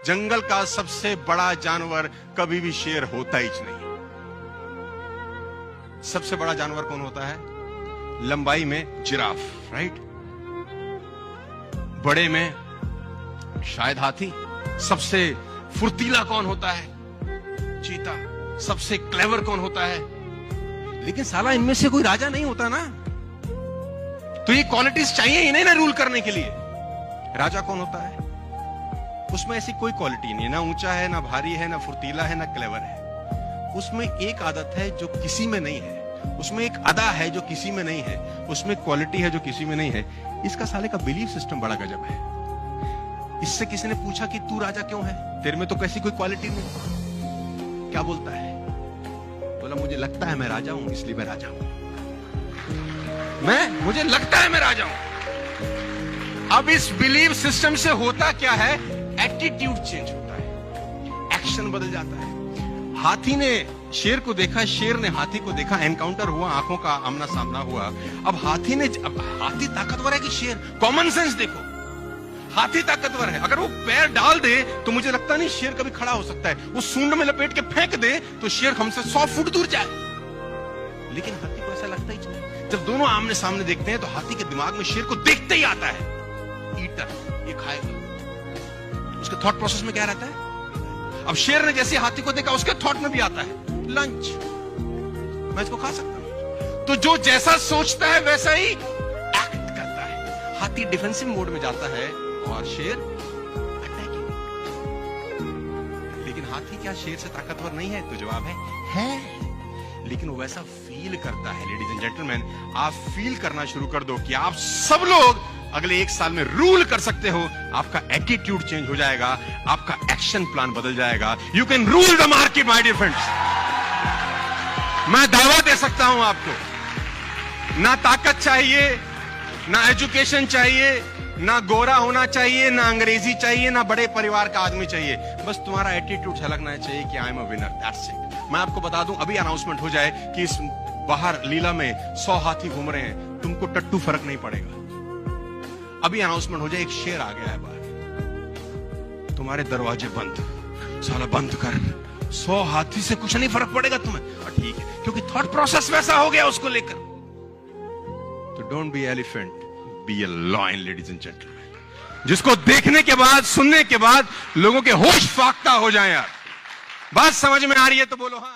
जंगल का सबसे बड़ा जानवर कभी भी शेर होता ही नहीं। सबसे बड़ा जानवर कौन होता है? लंबाई में जिराफ, राइट? बड़े में शायद हाथी। सबसे फुर्तीला कौन होता है? चीता। सबसे क्लेवर कौन होता है? लेकिन साला इनमें से कोई राजा नहीं होता ना, तो ये क्वालिटीज चाहिए ही नहीं ना रूल करने के लिए। राजा कौन होता है? उसमें ऐसी कोई क्वालिटी नहीं है, ना ऊंचा है, ना भारी है, ना फुर्तीला है, ना क्लेवर है। उसमें एक आदत है जो किसी में नहीं है, उसमें एक अदा है जो किसी में नहीं है, उसमें क्वालिटी है जो किसी में नहीं है। इसका साले का बिलीफ सिस्टम बड़ा गजब है। इससे किसी ने पूछा कि तू राजा क्यों है, तेरे में तो कैसी कोई क्वालिटी नहीं। क्या बोलता है? बोला मुझे लगता है मैं राजा हूं, इसलिए मैं राजा हूं। मुझे लगता है मैं राजा हूं। अब इस बिलीफ सिस्टम से होता क्या है? एटीट्यूड चेंज होता है, एक्शन बदल जाता है। हाथी ने शेर को देखा, शेर ने हाथी को देखा, एनकाउंटर हुआ, आंखों का आमना सामना हुआ। अब हाथी ताकतवर है कि शेर? कॉमन सेंस देखो, हाथी ताकतवर है। अगर वो पैर डाल दे तो मुझे लगता नहीं शेर कभी खड़ा हो सकता है। वो सूंड में लपेट के फेंक दे तो शेर हमसे 100 फुट दूर जाए। लेकिन हाथी को ऐसा लगता ही नहीं। जब दोनों आमने सामने देखते हैं तो हाथी के दिमाग में शेर को देखते ही आता है, ईटर, ये खाएगा। उसके थॉट प्रोसेस में क्या रहता है? अब शेर ने जैसे हाथी को देखा, उसके थॉट में भी आता है लंच, मैं इसको खा सकता हूं। तो जो जैसा सोचता है वैसा ही एक्ट करता है। हाथी डिफेंसिव मोड में जाता है और शेर अटैकिंग। लेकिन हाथी क्या शेर से ताकतवर नहीं है? तो जवाब है। लेकिन वो वैसा फील करता है। लेडीज एंड जेंटलमैन, आप फील करना शुरू कर दो कि आप सब लोग अगले 1 साल में रूल कर सकते हो। आपका एटीट्यूड चेंज हो जाएगा, आपका एक्शन प्लान बदल जाएगा। You can rule the market my dear friends. मैं दावा दे सकता हूं आपको, ना ताकत चाहिए, ना एजुकेशन चाहिए, ना गोरा होना चाहिए, ना अंग्रेजी चाहिए, ना बड़े परिवार का आदमी चाहिए। बस तुम्हारा एटीट्यूड झलकना चाहिए कि I am a winner, that's it. मैं आपको बता दूं, अभी अनाउंसमेंट हो जाए कि इस बाहर लीला में 100 हाथी घूम रहे हैं, तुमको टट्टू फर्क नहीं पड़ेगा। अभी अनाउंसमेंट हो जाए एक शेर आ गया है बाहर, तुम्हारे दरवाजे बंद, साला बंद कर, 100 हाथी से कुछ नहीं फर्क पड़ेगा तुम्हें। ठीक है, क्योंकि थॉट प्रोसेस वैसा हो गया उसको लेकर। तो don't be elephant, be a lion ladies and gentleman, जिसको देखने के बाद, सुनने के बाद लोगों के होश फाख्ता हो जाए। यार बात समझ में आ रही है तो बोलो हाँ।